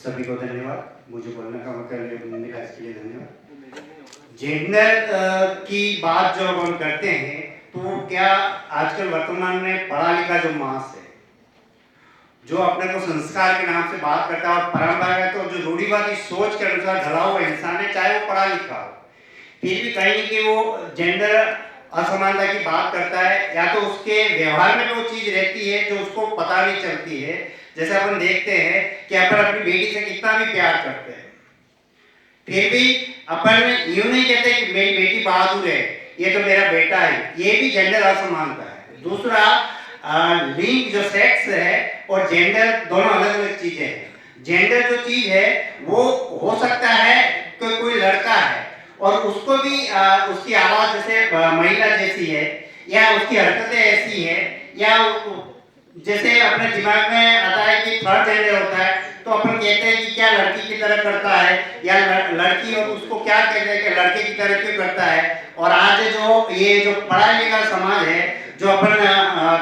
सभी को धन्यवाद, मुझे बोलने का मौका मिला इसके लिए धन्यवाद। जेंडर की बात जो हम करते हैं तो क्या आजकल वर्तमान में पढ़ा लिखा जो मास है, जो अपने को संस्कार के नाम से बात करता है और परंपरागत तो जो रूढ़िवादी सोच के अनुसार ढला हुआ इंसान है, चाहे वो पढ़ा लिखा हो, फिर भी कहीं ना कहीं वो जेंडर असमानता की बात करता है, या तो उसके व्यवहार में वो चीज रहती है जो उसको पता नहीं चलती है। जैसे अपन देखते हैं कि अपन अपनी बेटी से कितना भी प्यार करते हैं, फिर भी अपन यूं नहीं कहते कि मेरी बेटी बहादुर है, ये तो मेरा बेटा है, ये भी जेंडर असमानता है। दूसरा, लिंग जो सेक्स है और जेंडर दोनों अलग अलग चीजें हैं। जेंडर जो चीज है वो हो सकता है कि कोई लड़का है और उसको भी उसकी आवाज जैसे महिला जैसी है, या उसकी हरकतें ऐसी है, या जैसे अपने दिमाग में आता है कि थर्ड जेंडर होता है तो अपन कहते हैं कि क्या लड़की की तरह करता है, या लड़की और उसको क्या कहते हैं कि लड़के की तरह क्यों करता है। और आज जो ये जो पढ़ा लिखा समाज है, जो अपन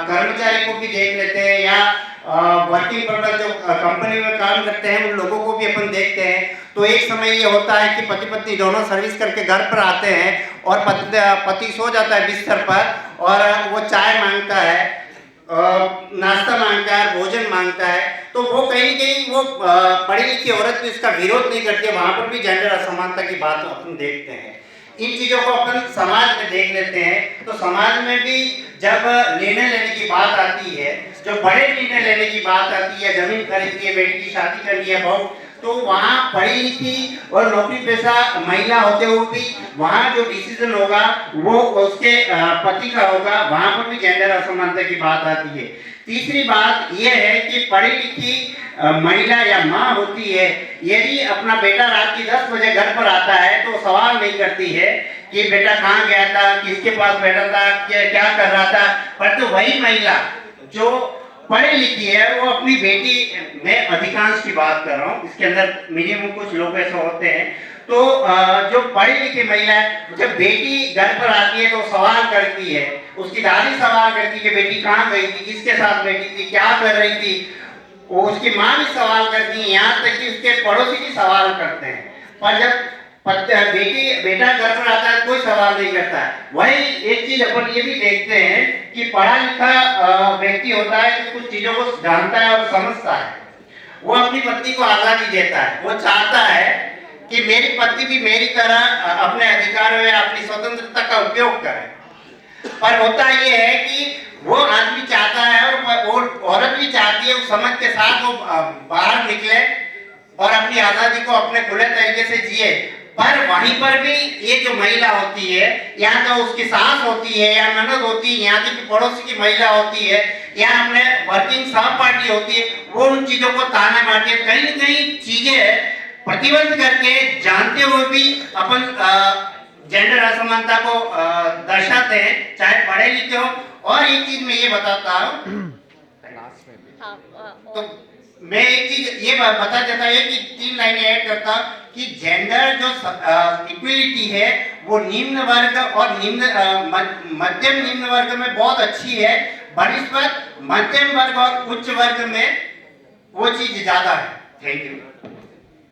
कर्मचारी को भी देख लेते हैं, या वर्किंग पर्पज जो कंपनी में काम करते हैं उन लोगों को भी अपन देखते हैं, तो एक समय ये होता है कि पति पत्नी दोनों सर्विस करके घर पर आते हैं और पति सो जाता है बिस्तर पर और वो चाय मांगता है, नाश्ता मांगता है, भोजन मांगता है, तो वो कहीं कहीं वो पढ़ी लिखी औरत भी इसका विरोध नहीं करती है। वहां पर भी जेंडर असमानता की बात अपन देखते हैं। इन चीजों को अपन समाज में देख लेते हैं तो समाज में भी जब निर्णय लेने की बात आती है, जो बड़े निर्णय लेने की बात आती है, जमीन खरीदनी है, बेटी की शादी करनी है, बहुत, तो वहाँ पढ़ी लिखी और नौकरी पेशा महिला होते हुए भी वहाँ जो डिसीजन होगा वो उसके पति का होगा, वहाँ पर भी जेंडर असमानता की बात आती है। तीसरी बात यह है कि पढ़ी लिखी महिला या माँ होती है, यदि अपना बेटा रात की 10 बजे घर पर आता है तो सवाल नहीं करती है कि बेटा कहाँ गया था, किसके पास बैठा था, क्या कर रहा था, पर तो वही महिला जो पढ़ी लिखी है वो अपनी बेटी, मैं अधिकांश की बात कर रहा हूँ, इसके अंदर मिनिमम कुछ लोग ऐसे होते हैं, तो जो पढ़ी लिखी महिला है जब बेटी घर पर आती है तो सवाल करती है, उसकी दादी सवाल करती है कि बेटी कहाँ गई थी, किसके साथ बैठी थी, क्या कर रही थी, वो उसकी माँ भी सवाल करती है, यहाँ तक कि उसके पड़ोसी भी सवाल करते हैं। पर जब बेटा घर पर आता है कोई सवाल नहीं करता है। वही एक चीज अपन ये भी देखते हैं कि पढ़ा लिखा व्यक्ति होता है तो कुछ चीजों को जानता है और समझता है, वो अपनी पत्नी को आजादी देता है, वो चाहता है कि मेरी पत्नी भी मेरी तरह अपने अधिकारों या अपनी स्वतंत्रता का उपयोग करे। पर होता ये है कि वो आदमी चाहता है और औरत भी चाहती है उस समझ के साथ वो बाहर निकले और अपनी आजादी को अपने खुले तरीके से जिए। पर वहीं पर भी ये जो महिला होती है, या तो उसकी सास होती है, या ननद होती है, यहाँ की पड़ोसी की महिला होती है, या अपने वर्किंग सहपाठी होती है, वो उन चीजों को ताने मारती है, कहीं न कहीं चीजें प्रतिबंध करके जानते हुए भी अपन जेंडर असमानता को दर्शाते हैं, चाहे पढ़े लिखे हो। और एक चीज मैं ये बताता हूँ, तो मैं एक चीज ये बता देता है कि 3 लाइनें ऐड करता कि जेंडर जो इक्वलिटी है वो निम्न वर्ग और मध्यम निम्न वर्ग में बहुत अच्छी है, बनिस्बत मध्यम वर्ग और उच्च वर्ग में वो चीज ज्यादा है। Thank you.